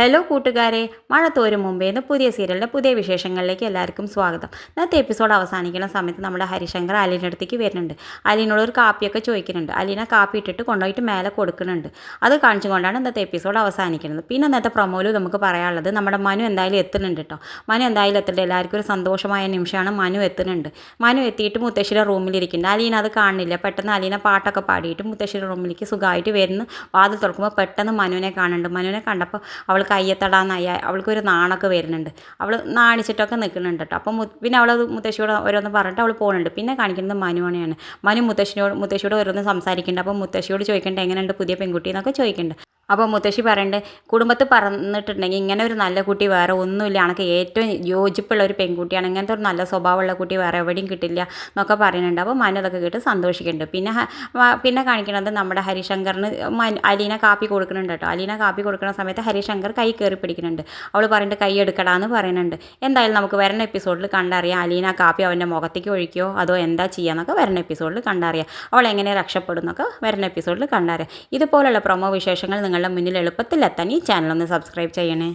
Hello കൂട്ടുകാരെ, മഴ തോരും മുമ്പേ നിന്ന് പുതിയ സീരിയലിൻ്റെ പുതിയ വിശേഷങ്ങളിലേക്ക് എല്ലാവർക്കും സ്വാഗതം. ഇന്നത്തെ എപ്പിസോഡ് അവസാനിക്കുന്ന സമയത്ത് നമ്മുടെ ഹരിശങ്കർ അലീൻ്റെ അടുത്തേക്ക് വരുന്നുണ്ട്. അലീനോട് ഒരു കാപ്പിയൊക്കെ ചോദിക്കുന്നുണ്ട്. അലീന കാപ്പി ഇട്ടിട്ട് കൊണ്ടുപോയിട്ട് മേലെ കൊടുക്കുന്നുണ്ട്. അത് കാണിച്ചുകൊണ്ടാണ് ഇന്നത്തെ എപ്പിസോഡ് അവസാനിക്കുന്നത്. പിന്നെ ഇന്നത്തെ പ്രൊമോയിൽ നമുക്ക് പറയാനുള്ളത് നമ്മുടെ മനു എന്തായാലും എത്തുന്നുണ്ട് കേട്ടോ. മനു എന്തായാലും എത്തുന്നുണ്ട്. എല്ലാവർക്കും ഒരു സന്തോഷമായ നിമിഷമാണ്. മനു എത്തുന്നുണ്ട്. മനു എത്തിയിട്ട് മുത്തശ്ശിയുടെ റൂമിലിരിക്കുന്നുണ്ട്. അലീന അത് കാണുന്നില്ല. പെട്ടെന്ന് അലീന പാട്ടൊക്കെ പാടിയിട്ട് മുത്തശ്ശിയുടെ റൂമിലേക്ക് സുഖമായിട്ട് വരുന്നു. വാതിൽ തുറക്കുമ്പോൾ പെട്ടെന്ന് മനുവിനെ കാണുന്നുണ്ട്. മനുവിനെ കണ്ടപ്പോൾ അവൾ കയ്യെത്തടാന്നായി അവൾക്കൊരു നാണൊക്കെ വരുന്നുണ്ട്. അവൾ നാണിച്ചിട്ടൊക്കെ നിൽക്കുന്നുണ്ട് കേട്ടോ. അപ്പം പിന്നെ അവൾ മുത്തശ്ശിയോട് ഓരോന്ന് പറഞ്ഞിട്ട് അവൾ പോകുന്നുണ്ട്. പിന്നെ കാണിക്കുന്നത് മനുവാണെയാണ്. മനു മുത്തശ്ശിയോട് ഓരോന്ന് സംസാരിക്കുന്നുണ്ട്. അപ്പം മുത്തശ്ശിയോട് ചോദിക്കേണ്ടത് എങ്ങനെയുണ്ട് പുതിയ പെൺകുട്ടി എന്നൊക്കെ ചോദിക്കുന്നുണ്ട്. അപ്പോൾ മുത്തശ്ശി പറയുന്നുണ്ട്, കുടുംബത്തിൽ പറഞ്ഞിട്ടുണ്ടെങ്കിൽ ഇങ്ങനെ ഒരു നല്ല കുട്ടി വേറെ ഒന്നുമില്ല, എനിക്ക് ഏറ്റവും യോജിപ്പുള്ള ഒരു പെൺകുട്ടിയാണ്, ഇങ്ങനത്തെ ഒരു നല്ല സ്വഭാവമുള്ള കുട്ടി വേറെ എവിടെയും കിട്ടില്ല എന്നൊക്കെ പറയുന്നുണ്ട്. അപ്പോൾ മനു അതൊക്കെ കേട്ട് സന്തോഷിക്കുന്നുണ്ട്. പിന്നെ കാണിക്കുന്നത് നമ്മുടെ ഹരിശങ്കറിന് അലീന കാപ്പി കൊടുക്കുന്നുണ്ട് കേട്ടോ. അലീന കാപ്പി കൊടുക്കുന്ന സമയത്ത് ഹരിശങ്കർ കൈ കയറി പിടിക്കുന്നുണ്ട്. അവൾ പറയുന്നുണ്ട് കൈ എടുക്കടാന്ന് പറയുന്നുണ്ട്. എന്തായാലും നമുക്ക് വരുന്ന എപ്പിസോഡിൽ കണ്ടറിയാം അലീന കാപ്പി അവൻ്റെ മുഖത്തേക്ക് ഒഴിക്കുകയോ അതോ എന്താ ചെയ്യാന്നൊക്കെ വരുന്ന എപ്പിസോഡിൽ കണ്ടറിയാം. അവൾ എങ്ങനെ രക്ഷപ്പെടും എന്നൊക്കെ വരുന്ന എപ്പിസോഡിൽ കണ്ടറിയാം. ഇതുപോലുള്ള പ്രൊമോ വിശേഷങ്ങൾ നിങ്ങളുടെ മുന്നിൽ എളുപ്പത്തിൽ എത്താൻ ഈ ചാനൽ ഒന്ന് സബ്സ്ക്രൈബ് ചെയ്യണേ.